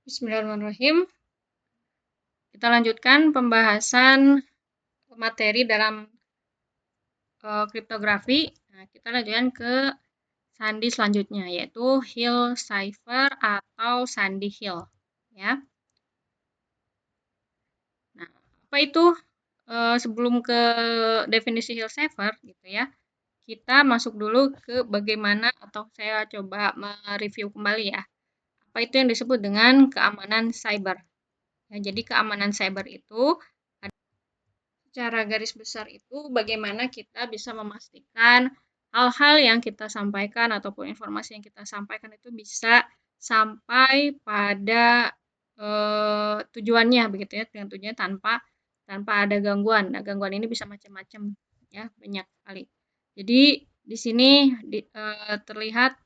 Bismillahirrahmanirrahim. Kita lanjutkan pembahasan materi dalam kriptografi. Nah, kita lanjutkan ke sandi selanjutnya, yaitu Hill cipher atau sandi Hill. Ya. Nah, apa itu? Sebelum ke definisi Hill cipher, gitu ya, kita masuk dulu ke bagaimana, atau saya coba mereview kembali ya. Apa itu yang disebut dengan keamanan cyber? Ya, jadi keamanan cyber itu secara garis besar itu bagaimana kita bisa memastikan hal-hal yang kita sampaikan ataupun informasi yang kita sampaikan itu bisa sampai pada tujuannya begitu ya, dengan tujuannya tanpa ada gangguan. Nah, gangguan ini bisa macam-macam ya, banyak kali. Jadi di sini terlihat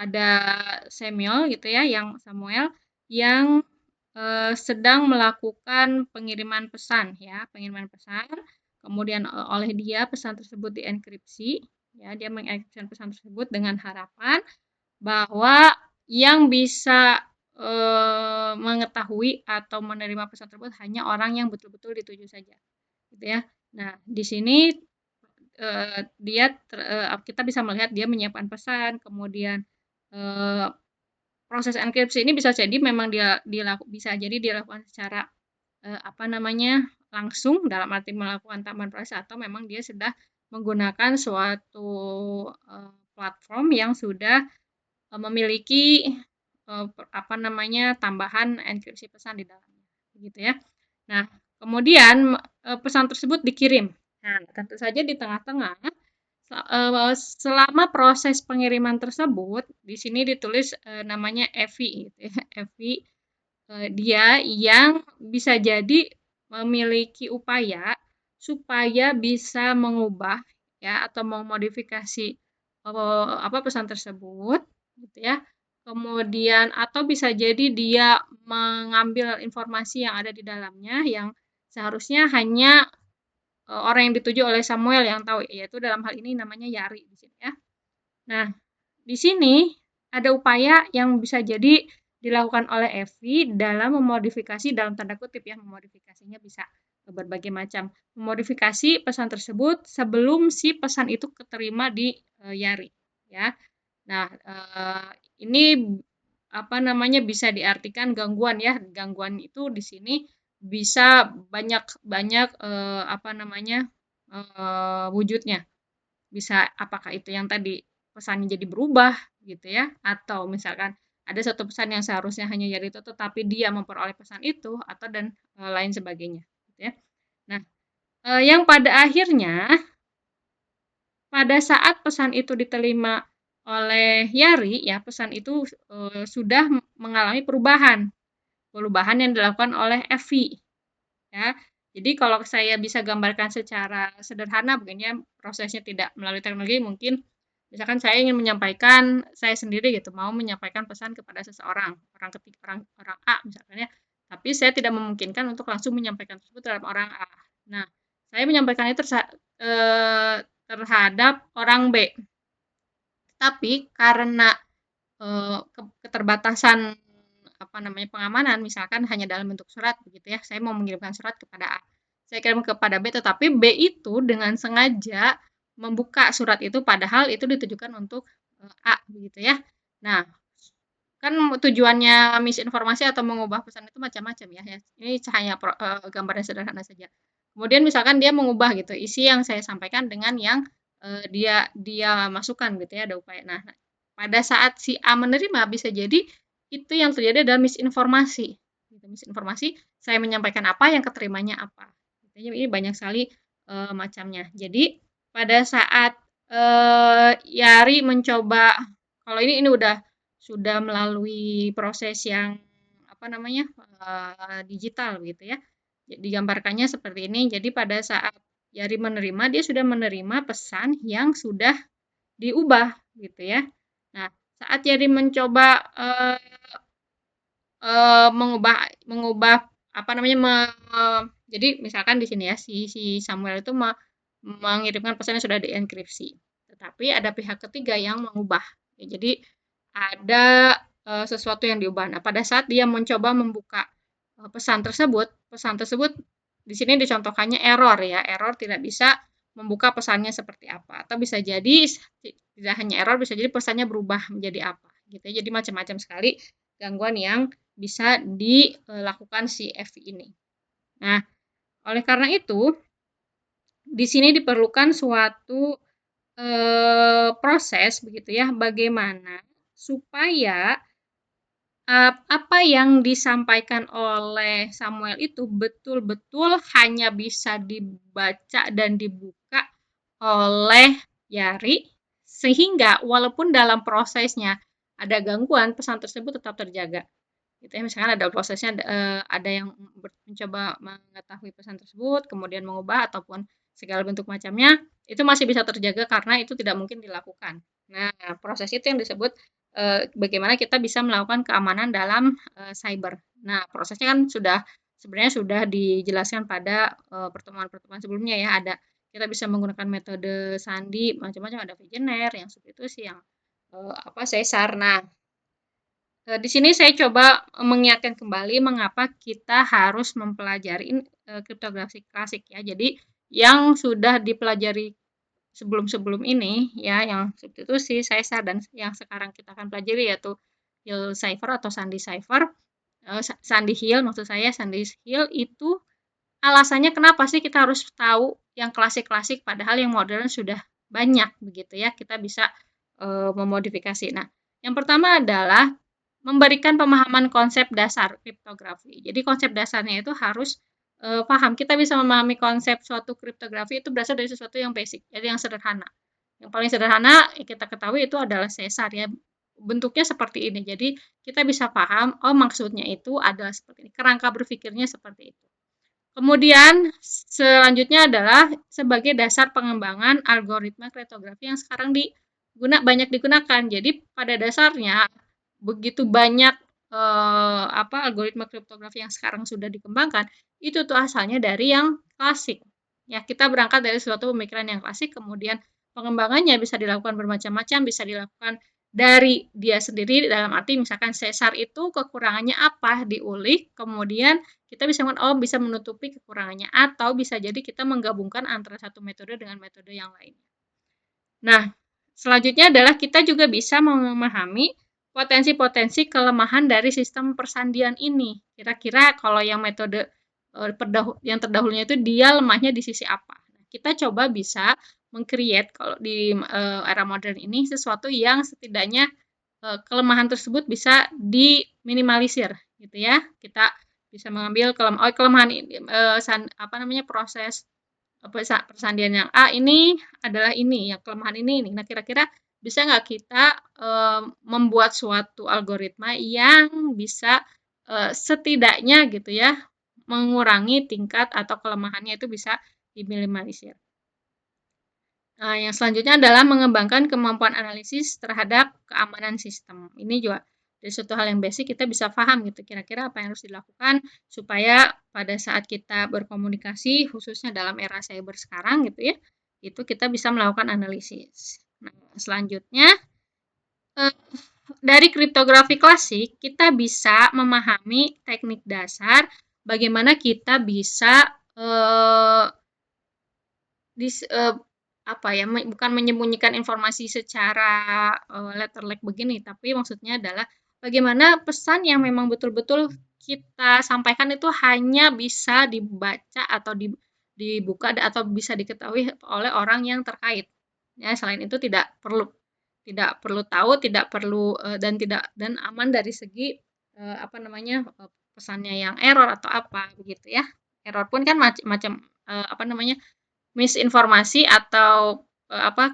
ada Samuel yang sedang melakukan pengiriman pesan ya, kemudian oleh dia pesan tersebut dienkripsi ya, dia mengenkripsi pesan tersebut dengan harapan bahwa yang bisa mengetahui atau menerima pesan tersebut hanya orang yang betul-betul dituju saja gitu ya. Nah, di sini kita bisa melihat dia menyiapkan pesan, kemudian proses enkripsi ini bisa jadi memang bisa jadi dilakukan secara langsung, dalam arti melakukan tambahan proses, atau memang dia sudah menggunakan suatu platform yang sudah memiliki tambahan enkripsi pesan di dalamnya, gitu ya. Nah, kemudian pesan tersebut dikirim. Nah, tentu saja di tengah-tengah selama proses pengiriman tersebut, di sini ditulis namanya Evi, gitu ya. Evi dia yang bisa jadi memiliki upaya supaya bisa mengubah ya atau memodifikasi pesan tersebut, gitu ya. Kemudian atau bisa jadi dia mengambil informasi yang ada di dalamnya yang seharusnya hanya orang yang dituju oleh Samuel yang tahu, yaitu dalam hal ini namanya Yari di sini ya. Nah, di sini ada upaya yang bisa jadi dilakukan oleh Evi dalam memodifikasi, dalam tanda kutip ya, memodifikasinya bisa berbagai macam. Memodifikasi pesan tersebut sebelum si pesan itu keterima di Yari ya. Nah, ini bisa diartikan gangguan ya. Gangguan itu di sini bisa banyak wujudnya. Bisa apakah itu yang tadi pesannya jadi berubah gitu ya, atau misalkan ada satu pesan yang seharusnya hanya Yari itu tetapi dia memperoleh pesan itu, atau dan lain sebagainya gitu ya. Nah, yang pada akhirnya pada saat pesan itu diterima oleh Yari ya, pesan itu sudah mengalami perubahan yang dilakukan oleh Evi ya. Jadi kalau saya bisa gambarkan secara sederhana begini, prosesnya tidak melalui teknologi, mungkin misalkan saya ingin menyampaikan, saya sendiri gitu mau menyampaikan pesan kepada seseorang, orang A misalkan ya, tapi saya tidak memungkinkan untuk langsung menyampaikan tersebut terhadap orang A. Nah, saya menyampaikan itu terhadap orang B. Tapi karena keterbatasan pengamanan, misalkan hanya dalam bentuk surat begitu ya, saya mau mengirimkan surat kepada A, saya kirim kepada B, tetapi B itu dengan sengaja membuka surat itu padahal itu ditujukan untuk A begitu ya. Nah, kan tujuannya misinformasi atau mengubah pesan itu macam-macam ya. Ini hanya gambarnya sederhana saja. Kemudian misalkan dia mengubah gitu isi yang saya sampaikan dengan yang dia masukkan gitu ya, ada upaya. Nah, pada saat si A menerima bisa jadi itu yang terjadi adalah misinformasi. Gitu, misinformasi, saya menyampaikan apa, yang keterimanya apa. Jadi ini banyak sekali macamnya. Jadi pada saat Yari mencoba, kalau ini sudah melalui proses yang digital gitu ya. Digambarkannya seperti ini. Jadi pada saat Yari menerima, dia sudah menerima pesan yang sudah diubah gitu ya. Nah, saat Yari mencoba mengubah jadi misalkan di sini ya si Samuel itu mengirimkan pesan yang sudah dienkripsi. Tetapi ada pihak ketiga yang mengubah. Ya, jadi ada sesuatu yang diubah. Nah, pada saat dia mencoba membuka pesan tersebut di sini dicontohkannya error ya, error tidak bisa membuka pesannya seperti apa, atau bisa jadi tidak hanya error, bisa jadi pesannya berubah menjadi apa, gitu ya. Jadi macam-macam sekali gangguan yang bisa dilakukan si FI ini. Nah, oleh karena itu, di sini diperlukan suatu proses begitu ya, bagaimana supaya apa yang disampaikan oleh Samuel itu betul-betul hanya bisa dibaca dan dibuka oleh Yari, sehingga walaupun dalam prosesnya ada gangguan, pesan tersebut tetap terjaga. Gitu ya, misalkan ada prosesnya, ada yang mencoba mengetahui pesan tersebut, kemudian mengubah ataupun segala bentuk macamnya, itu masih bisa terjaga karena itu tidak mungkin dilakukan. Nah, proses itu yang disebut bagaimana kita bisa melakukan keamanan dalam cyber. Nah, prosesnya kan sebenarnya sudah dijelaskan pada pertemuan-pertemuan sebelumnya ya. Kita bisa menggunakan metode sandi macam-macam, ada Wegener, yang substitusi, yang sesar. Nah, di sini saya coba mengingatkan kembali mengapa kita harus mempelajari kriptografi klasik ya. Jadi yang sudah dipelajari sebelum-sebelum ini ya, yang substitusi, sesar, dan yang sekarang kita akan pelajari yaitu Hill cipher atau Sandi cipher, Sandi Hill maksud saya, Sandi Hill itu alasannya kenapa sih kita harus tahu yang klasik-klasik padahal yang modern sudah banyak begitu ya, kita bisa memodifikasi. Nah, yang pertama adalah memberikan pemahaman konsep dasar kriptografi. Jadi konsep dasarnya itu harus paham. Kita bisa memahami konsep suatu kriptografi itu berasal dari sesuatu yang basic, jadi yang sederhana. Yang paling sederhana kita ketahui itu adalah sesar ya. Bentuknya seperti ini. Jadi kita bisa paham, oh maksudnya itu adalah seperti ini. Kerangka berpikirnya seperti itu. Kemudian selanjutnya adalah sebagai dasar pengembangan algoritma kriptografi yang sekarang banyak digunakan. Jadi pada dasarnya begitu banyak algoritma kriptografi yang sekarang sudah dikembangkan, itu tuh asalnya dari yang klasik. Ya, kita berangkat dari suatu pemikiran yang klasik, kemudian pengembangannya bisa dilakukan bermacam-macam, bisa dilakukan dari dia sendiri, dalam arti misalkan sesar itu kekurangannya apa, diulik, kemudian kita bisa menutupi kekurangannya, atau bisa jadi kita menggabungkan antara satu metode dengan metode yang lainnya. Nah, selanjutnya adalah kita juga bisa memahami potensi-potensi kelemahan dari sistem persandian ini. Kira-kira kalau yang metode yang terdahulunya itu dia lemahnya di sisi apa. Kita coba bisa meng-create kalau di era modern ini sesuatu yang setidaknya kelemahan tersebut bisa diminimalisir gitu ya. Kita bisa mengambil kelemahan proses persandian yang A ini adalah ini, yang kelemahan ini. Nah, kira-kira bisa nggak kita membuat suatu algoritma yang bisa setidaknya gitu ya mengurangi tingkat atau kelemahannya itu bisa diminimalisir. Nah, yang selanjutnya adalah mengembangkan kemampuan analisis terhadap keamanan sistem. Ini juga dari suatu hal yang basic kita bisa paham gitu kira-kira apa yang harus dilakukan supaya pada saat kita berkomunikasi khususnya dalam era cyber sekarang gitu ya, itu kita bisa melakukan analisis. Nah, selanjutnya dari kriptografi klasik kita bisa memahami teknik dasar bagaimana kita bisa bukan menyembunyikan informasi secara letter like begini, tapi maksudnya adalah bagaimana pesan yang memang betul-betul kita sampaikan itu hanya bisa dibaca atau dibuka atau bisa diketahui oleh orang yang terkait. Ya, selain itu tidak perlu tahu, tidak perlu dan aman dari segi pesannya yang error atau apa begitu ya. Error pun kan macam misinformasi atau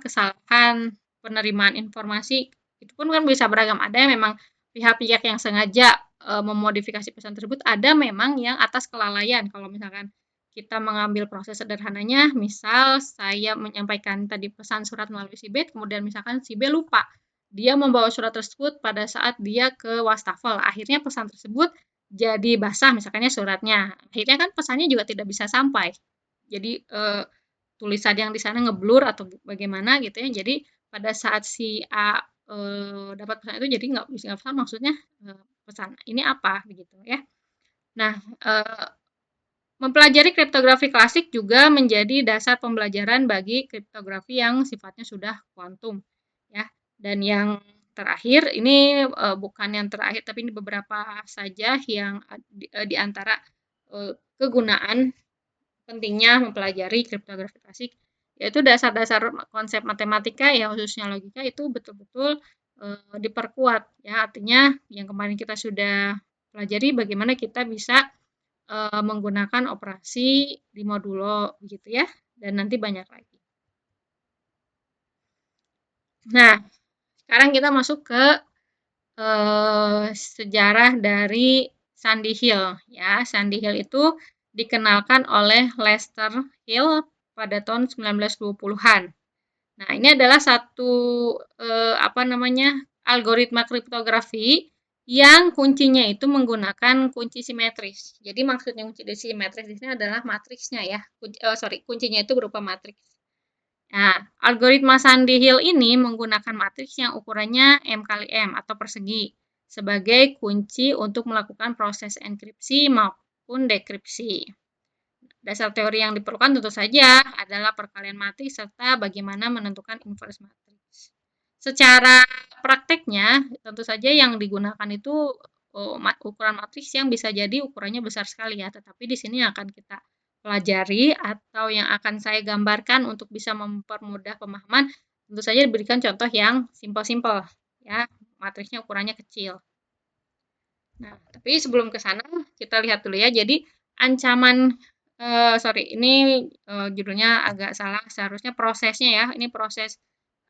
kesalahan penerimaan informasi itu pun kan bisa beragam. Ada yang memang pihak-pihak yang sengaja memodifikasi pesan tersebut, ada memang yang atas kelalaian. Kalau misalkan kita mengambil proses sederhananya, misal saya menyampaikan tadi pesan surat melalui si B, kemudian misalkan si B lupa, dia membawa surat tersebut pada saat dia ke wastafel. Akhirnya pesan tersebut jadi basah, misalkannya suratnya. Akhirnya kan pesannya juga tidak bisa sampai. Jadi tulisan yang di sana ngeblur atau bagaimana gitu ya. Jadi pada saat si A dapat pesan itu jadi nggak bisa pesan maksudnya pesan ini apa begitu ya. Nah, mempelajari kriptografi klasik juga menjadi dasar pembelajaran bagi kriptografi yang sifatnya sudah kuantum ya. Dan yang terakhir ini bukan yang terakhir tapi ini beberapa saja yang di antara kegunaan pentingnya mempelajari kriptografi klasik, yaitu dasar-dasar konsep matematika ya khususnya logika itu betul-betul diperkuat ya. Artinya yang kemarin kita sudah pelajari bagaimana kita bisa menggunakan operasi di modulo gitu ya, dan nanti banyak lagi. Nah, sekarang kita masuk ke sejarah dari Sandy Hill ya. Sandy Hill itu dikenalkan oleh Lester Hill pada tahun 1920-an. Nah, ini adalah satu algoritma kriptografi yang kuncinya itu menggunakan kunci simetris. Jadi maksudnya kunci simetris di sini adalah matriksnya ya. Kuncinya itu berupa matriks. Nah, algoritma Sandy Hill ini menggunakan matriks yang ukurannya M kali M atau persegi sebagai kunci untuk melakukan proses enkripsi maupun dekripsi. Dasar teori yang diperlukan tentu saja adalah perkalian matriks serta bagaimana menentukan inverse matriks. Secara prakteknya, tentu saja yang digunakan itu ukuran matriks yang bisa jadi ukurannya besar sekali ya, tetapi di sini akan kita pelajari atau yang akan saya gambarkan untuk bisa mempermudah pemahaman, tentu saja diberikan contoh yang simpel-simpel ya, matriksnya ukurannya kecil. Nah, tapi sebelum ke sana kita lihat dulu ya. Jadi ancaman ini judulnya agak salah. Seharusnya prosesnya ya. Ini proses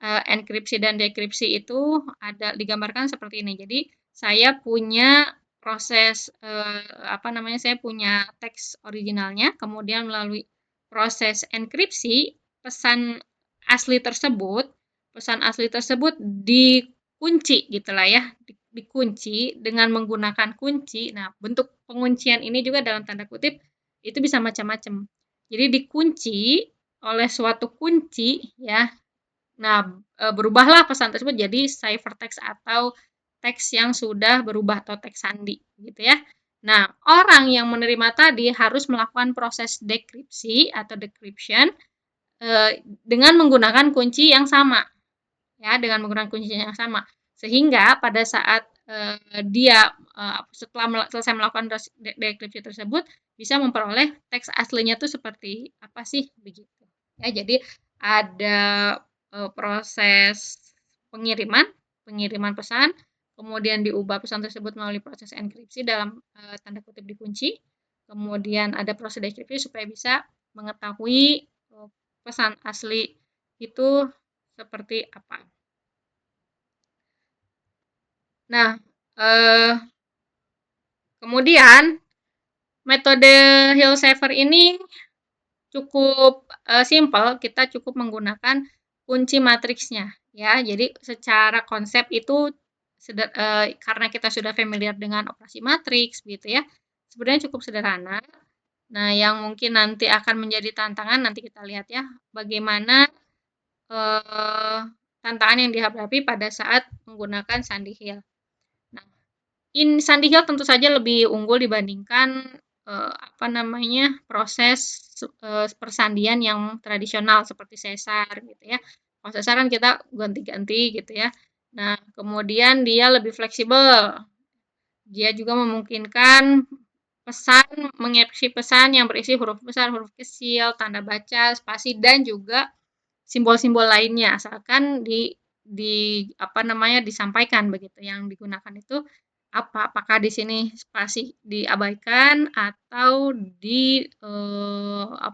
enkripsi dan dekripsi itu ada digambarkan seperti ini. Jadi saya punya proses saya punya teks originalnya, kemudian melalui proses enkripsi pesan asli tersebut dikunci gitulah ya, dikunci dengan menggunakan kunci. Nah, bentuk penguncian ini juga dalam tanda kutip itu bisa macam-macam. Jadi dikunci oleh suatu kunci ya. Nah, berubahlah pesan tersebut jadi ciphertext atau teks yang sudah berubah atau teks sandi gitu ya. Nah, orang yang menerima tadi harus melakukan proses dekripsi atau decryption dengan menggunakan kunci yang sama. Ya, dengan menggunakan kunci yang sama. Sehingga pada saat dia setelah selesai melakukan dekripsi tersebut bisa memperoleh teks aslinya itu seperti apa sih begitu. Ya, jadi ada proses pengiriman pesan, kemudian diubah pesan tersebut melalui proses enkripsi dalam tanda kutip dikunci, kemudian ada proses dekripsi supaya bisa mengetahui pesan asli itu seperti apa. Nah, kemudian metode Hill-Shaffer ini cukup simpel, kita cukup menggunakan kunci matriksnya ya. Jadi secara konsep itu karena kita sudah familiar dengan operasi matriks gitu ya. Sebenarnya cukup sederhana. Nah, yang mungkin nanti akan menjadi tantangan nanti kita lihat ya, bagaimana tantangan yang dihadapi pada saat menggunakan Sandy Hill. Nah, Sandy Hill tentu saja lebih unggul dibandingkan proses persandian yang tradisional seperti sesar gitu ya. Kalau sesar kan kita ganti-ganti gitu ya. Nah, kemudian dia lebih fleksibel. Dia juga memungkinkan mengekspresi pesan yang berisi huruf besar, huruf kecil, tanda baca, spasi dan juga simbol-simbol lainnya asalkan disampaikan begitu. Yang digunakan itu apakah di sini spasi diabaikan atau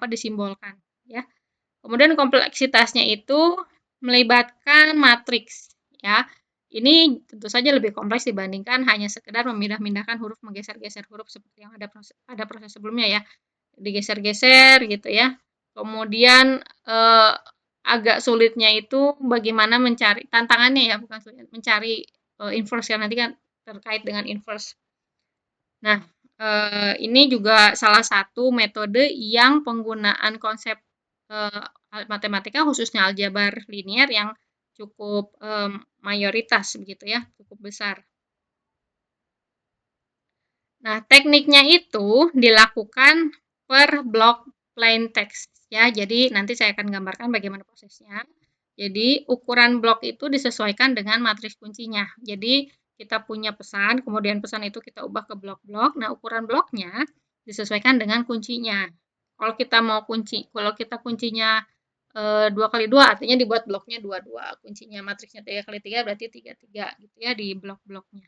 disimbolkan ya. Kemudian kompleksitasnya itu melibatkan matriks ya. Ini tentu saja lebih kompleks dibandingkan hanya sekedar memindah-mindahkan huruf, menggeser-geser huruf seperti yang ada proses sebelumnya ya. Digeser-geser gitu ya. Kemudian agak sulitnya itu bagaimana mencari tantangannya ya, bukan sulit, mencari inverse nanti kan terkait dengan inverse. Nah, ini juga salah satu metode yang penggunaan konsep matematika khususnya aljabar linier yang cukup mayoritas begitu ya, cukup besar. Nah, tekniknya itu dilakukan per blok plain text ya. Jadi nanti saya akan gambarkan bagaimana prosesnya. Jadi ukuran blok itu disesuaikan dengan matriks kuncinya. Jadi kita punya pesan, kemudian pesan itu kita ubah ke blok-blok. Nah, ukuran bloknya disesuaikan dengan kuncinya. Kalau kita kuncinya 2x2 artinya dibuat bloknya 2x2. Kuncinya matriksnya 3x3 berarti 3x3 gitu ya di blok-bloknya.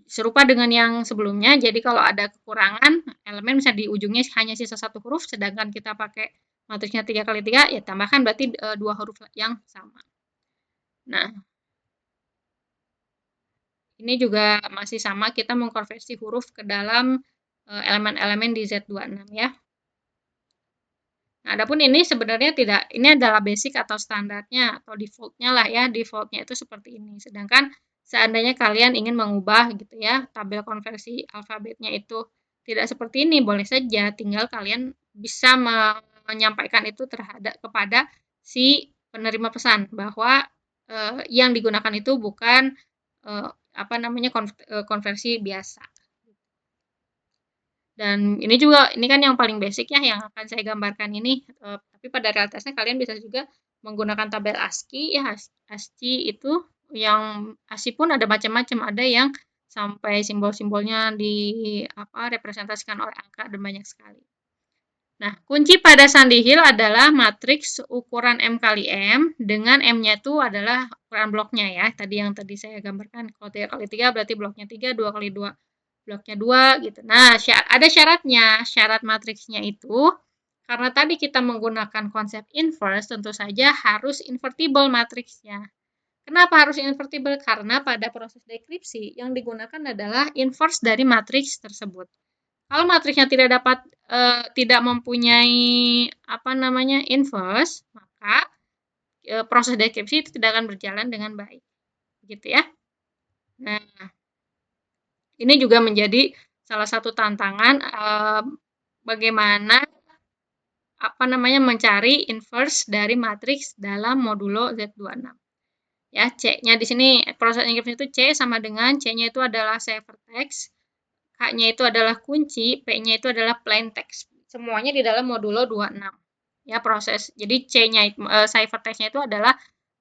Serupa dengan yang sebelumnya, jadi kalau ada kekurangan elemen bisa di ujungnya hanya sisa satu huruf, sedangkan kita pakai matriksnya 3x3, ya tambahkan berarti 2 huruf yang sama. Nah, ini juga masih sama, kita mengkonversi huruf ke dalam elemen-elemen di Z26 ya. Nah, adapun ini sebenarnya ini adalah basic atau standarnya atau defaultnya lah ya, defaultnya itu seperti ini. Sedangkan seandainya kalian ingin mengubah gitu ya, tabel konversi alfabetnya itu tidak seperti ini, boleh saja, tinggal kalian bisa menyampaikan itu kepada si penerima pesan bahwa yang digunakan itu bukan konversi biasa. Dan ini kan yang paling basic ya yang akan saya gambarkan ini. Tapi pada realitasnya kalian bisa juga menggunakan tabel ASCII ya. ASCII itu yang ASCII pun ada macam-macam, ada yang sampai simbol-simbolnya representasikan oleh angka dan banyak sekali. Nah, kunci pada Sandy Hill adalah matriks ukuran M kali M dengan M-nya itu adalah ukuran bloknya ya. Yang tadi saya gambarkan. Kalau 3x3 berarti bloknya 3, 2x2 bloknya 2 gitu. Nah, ada syaratnya. Syarat matriksnya itu karena tadi kita menggunakan konsep inverse, tentu saja harus invertible matriksnya. Kenapa harus invertible? Karena pada proses dekripsi yang digunakan adalah inverse dari matriks tersebut. Kalau matriksnya tidak mempunyai inverse, maka proses dekripsi itu tidak akan berjalan dengan baik, gitu ya. Nah, ini juga menjadi salah satu tantangan bagaimana mencari inverse dari matriks dalam modulo Z26. Ya, C-nya di sini proses enkripsi itu C sama dengan C-nya itu adalah ciphertext, K-nya itu adalah kunci, P-nya itu adalah plain text. Semuanya di dalam modulo 26. Ya, proses. Jadi C-nya ciphertext-nya itu adalah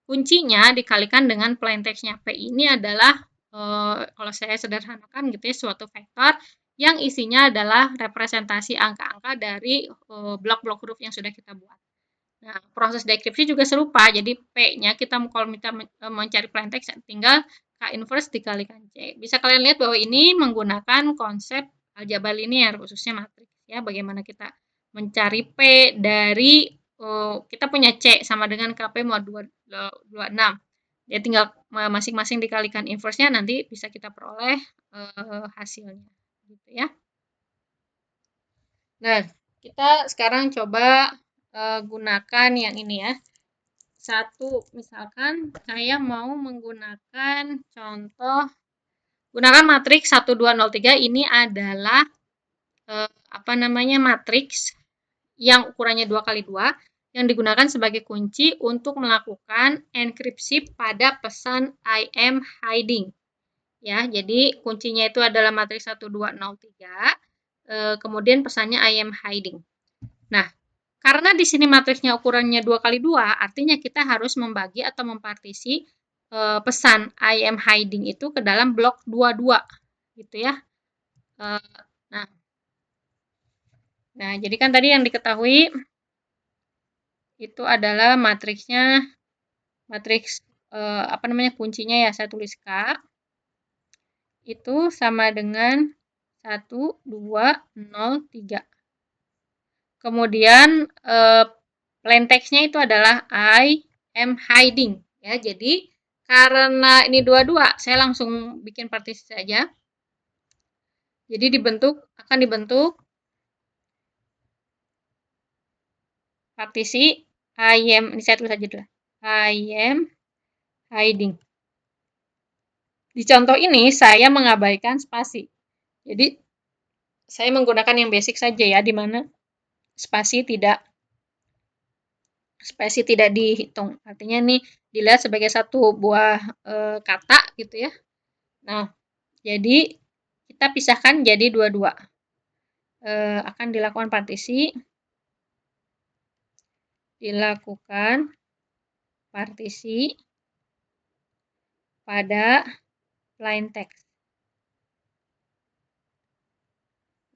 kuncinya dikalikan dengan plain text-nya. P ini adalah kalau saya sederhanakan gitu ya, suatu vektor yang isinya adalah representasi angka-angka dari blok-blok huruf yang sudah kita buat. Nah, proses dekripsi juga serupa. Jadi P-nya kalau kita mencari plain text tinggal K inverse dikalikan C. Bisa kalian lihat bahwa ini menggunakan konsep aljabar linear khususnya matriks ya. Bagaimana kita mencari P dari kita punya C sama dengan KP mod 26. Ya tinggal masing-masing dikalikan inverse-nya nanti bisa kita peroleh hasilnya gitu ya. Nah, kita sekarang coba gunakan yang ini ya. Misalkan saya mau menggunakan contoh, gunakan matriks 1203 ini adalah matriks yang ukurannya 2x2 yang digunakan sebagai kunci untuk melakukan enkripsi pada pesan I am hiding. Ya, jadi kuncinya itu adalah matriks 1203, kemudian pesannya I am hiding. Nah, karena di sini matriksnya ukurannya 2x2, artinya kita harus membagi atau mempartisi pesan I am hiding itu ke dalam blok 22 gitu ya. Nah, jadi kan tadi yang diketahui itu adalah matriksnya, kuncinya ya saya tulis K itu sama dengan 1, 2, 0, 3. Kemudian plain text-nya itu adalah I am hiding ya. Jadi karena ini 22, saya langsung bikin partisi saja. Jadi akan dibentuk partisi I am, ini saya tulis saja dulu. I am hiding. Di contoh ini saya mengabaikan spasi. Jadi saya menggunakan yang basic saja ya, di mana spasi tidak spesi tidak dihitung. Artinya ini dilihat sebagai satu buah kata gitu ya. Nah, jadi kita pisahkan jadi dua-dua. Akan dilakukan partisi. Dilakukan partisi pada plain text.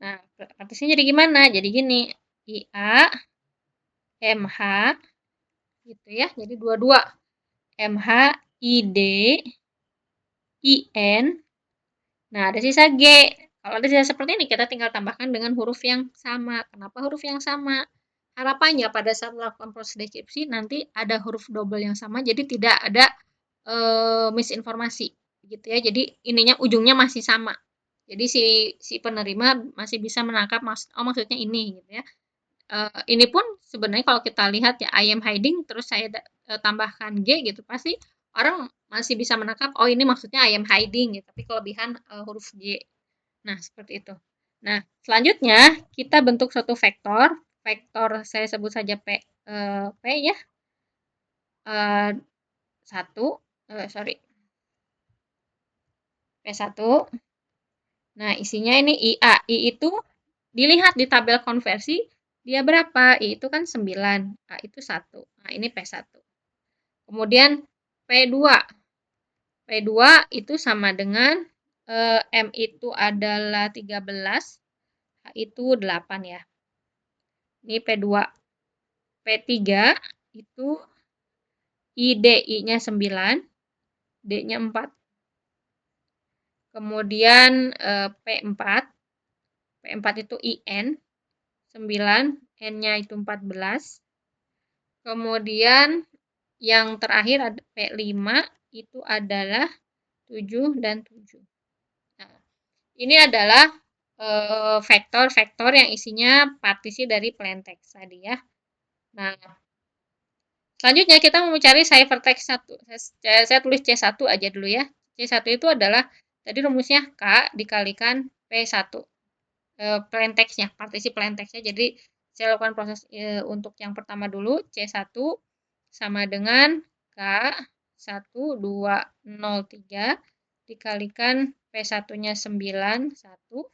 Nah, partisinya jadi gimana? Jadi gini, IA, MH, gitu ya. Jadi dua-dua. MH, ID, IN. Nah, ada sisa G. Kalau ada sisa seperti ini, kita tinggal tambahkan dengan huruf yang sama. Kenapa huruf yang sama? Harapannya pada saat melakukan proses deskripsi, nanti ada huruf double yang sama, jadi tidak ada misinformasi. Gitu ya. Jadi, ininya ujungnya masih sama. Jadi, si penerima masih bisa menangkap, maksudnya ini. Gitu ya. Ini pun sebenarnya kalau kita lihat ya I am hiding terus saya tambahkan G gitu pasti orang masih bisa menangkap oh ini maksudnya I am hiding gitu tapi kelebihan huruf G. Nah, seperti itu. Nah, selanjutnya kita bentuk suatu vektor. Vektor saya sebut saja P ya. 1 sorry. P1. Nah, isinya ini IA. I itu dilihat di tabel konversi dia berapa? I itu kan 9, A itu 1. Nah, ini P1. Kemudian P2. P2 itu sama dengan M itu adalah 13, H itu 8 ya. Ini P2. P3 itu I-nya 9, D-nya 4. Kemudian P4. P4 itu IN 9, N-nya itu 14. Kemudian yang terakhir ada P5 itu adalah 7 dan 7. Nah, ini adalah vektor-vektor yang isinya partisi dari plain text tadi ya. Nah, selanjutnya kita mau mencari ciphertext 1. Saya tulis C1 aja dulu ya. C1 itu adalah tadi rumusnya K dikalikan P1. Plain text-nya, partisi plain text-nya. Jadi, saya lakukan proses untuk yang pertama dulu, C1 sama dengan K 1, 2, 0, 3 dikalikan P1-nya 9, 1.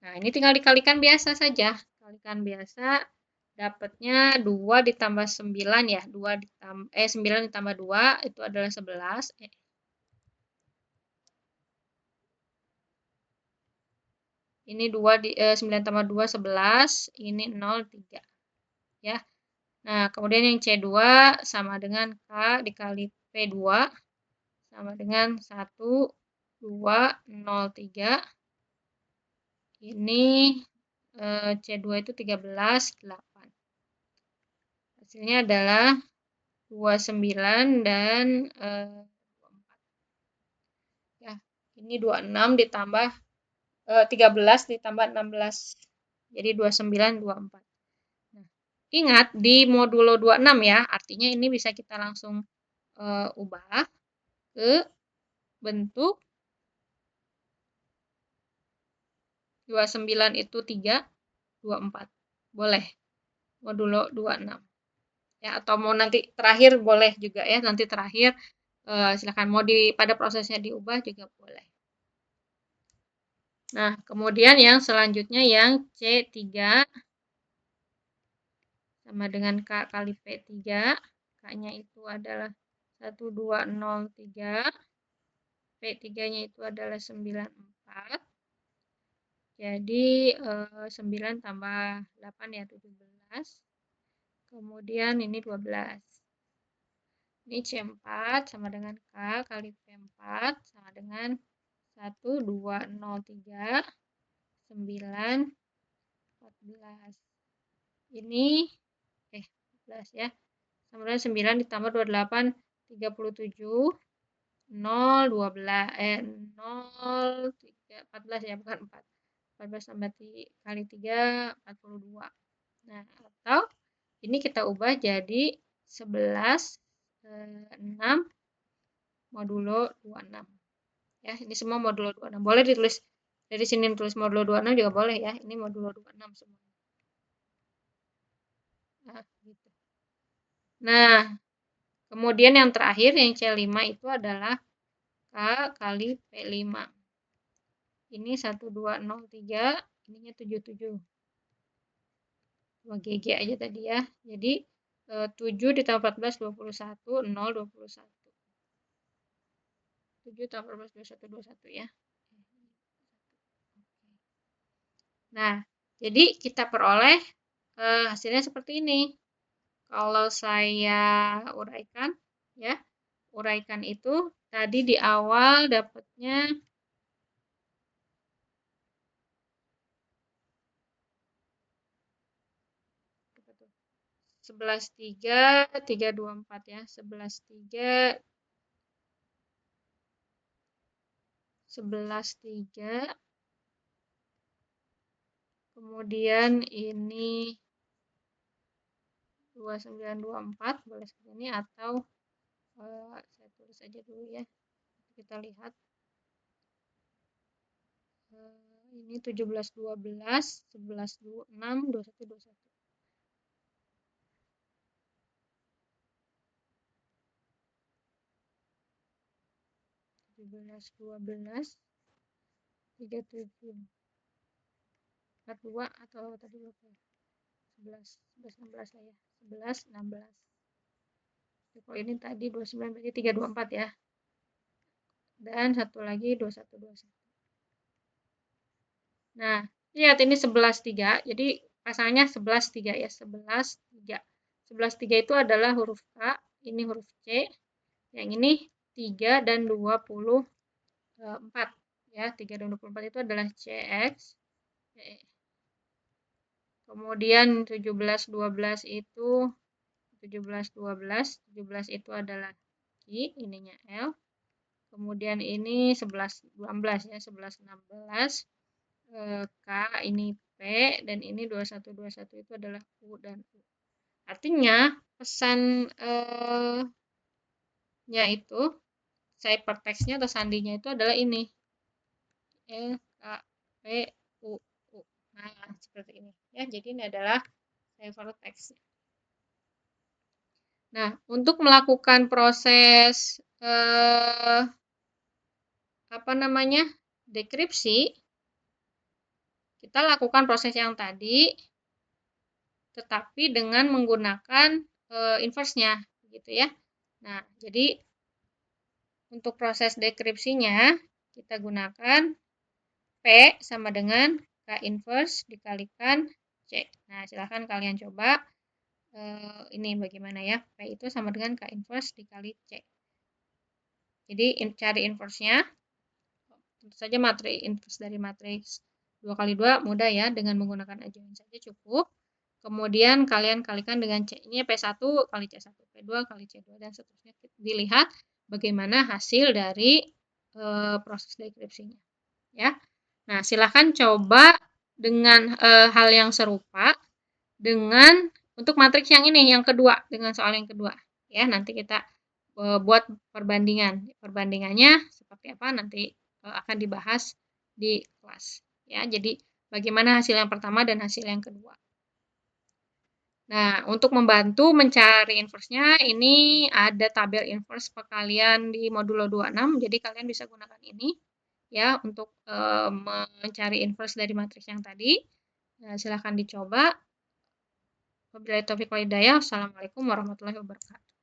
Nah, ini tinggal dikalikan biasa saja. Kalikan biasa, dapatnya 2 ditambah 9 ya. 9 ditambah 2 itu adalah 11. Ini 9 tambah 2, 11. Ini 0, 3. Ya. Nah, kemudian yang C2 sama dengan K dikali P2 sama dengan 1, 2, 0, 3. Ini C2 itu 13, 8. Hasilnya adalah 29 dan 24. Ya, ini 26 ditambah 13 ditambah 16. Jadi 29, 24. Nah, ingat di modulo 26 ya, artinya ini bisa kita langsung ubah ke bentuk 29 itu 3, 24. Boleh. Modulo 26. Ya, atau mau nanti terakhir boleh juga ya, nanti terakhir silakan mau pada prosesnya diubah juga boleh. Nah, kemudian yang selanjutnya yang C3 sama dengan K kali P3. K-nya itu adalah 1, 2, 0, 3. P3-nya itu adalah 94. Jadi 9 tambah 8 ya 17. Kemudian ini 12. Ini C4 sama dengan K kali P4 sama dengan 1, 2, 0, 3, 9, 14. Ini 14 ya. Sama dengan 9 ditambah 28, 37, 0, 12, 0, 3, 14 ya, bukan 4. 14 tambah kali 3, 42. Nah, atau ini kita ubah jadi 11, 6, modulo 26. Ya, ini semua modulo 26. Boleh ditulis dari sini tulis modulo 26 juga boleh ya. Ini modulo 26 semua. Nah, gitu. Nah, kemudian yang terakhir yang C5 itu adalah K kali P5. Ini 1203, ininya 77. 2GG aja tadi ya. Jadi 7 ditambah 14, 21, 0, 21. 7 tambah 14, 21, 21 ya. Nah, jadi kita peroleh hasilnya seperti ini. Kalau saya uraikan, ya, uraikan itu tadi di awal dapatnya 11,3, 324 ya, 11,3, 11,3, kemudian ini 2924, boleh seperti ini atau saya tulis aja dulu ya, kita lihat. Ini 17, 12, 11, 26, 21, 21. 17, 12, 37, 42 atau tadi berapa ya? 11, 11, 16 lah ya. 11, 16. Kalau ini tadi 29 berarti 324 ya. Dan satu lagi 21, 21. Nah, lihat ini 11,3. Jadi pasalnya 11,3 ya, 11,3. 11,3 itu adalah huruf K, ini huruf C. Yang ini 3 dan 24 ya. 3 dan 24 itu adalah CX. Kemudian 17, 12 itu 17, 12, 17 itu adalah Q, ininya L. Kemudian ini 11, 16 ya, 11, 16. K ini P, dan ini 21, 21 itu adalah U dan U. Artinya pesan nya itu, ciphertextnya atau sandinya itu adalah ini. E, K, P, U, U. Nah, seperti ini. Ya, jadi ini adalah ciphertext. Nah, untuk melakukan proses apa namanya, dekripsi, kita lakukan proses yang tadi, tetapi dengan menggunakan inverse-nya, gitu ya. Nah, jadi untuk proses dekripsinya kita gunakan P sama dengan K inverse dikalikan C. Nah, silahkan kalian coba ini bagaimana ya. P itu sama dengan K inverse dikali C. Jadi cari inverse-nya. Tentu saja matriks inverse dari matriks 2 kali 2 mudah ya, dengan menggunakan adjoint saja cukup. Kemudian kalian kalikan dengan C-nya P1 kali C1, P2 kali C2, dan seterusnya. Dilihat bagaimana hasil dari proses dekripsinya. Ya. Nah, silahkan coba dengan hal yang serupa dengan untuk matriks yang ini, yang kedua, dengan soal yang kedua. Ya, nanti kita buat perbandingan. Perbandingannya seperti apa nanti akan dibahas di kelas. Ya, jadi bagaimana hasil yang pertama dan hasil yang kedua. Nah, untuk membantu mencari inverse-nya, ini ada tabel inverse perkalian di modulo 26, jadi kalian bisa gunakan ini ya untuk mencari inverse dari matriks yang tadi. Nah, silahkan dicoba. Wabillahi taufiq wal hidayah. Wassalamualaikum warahmatullahi wabarakatuh.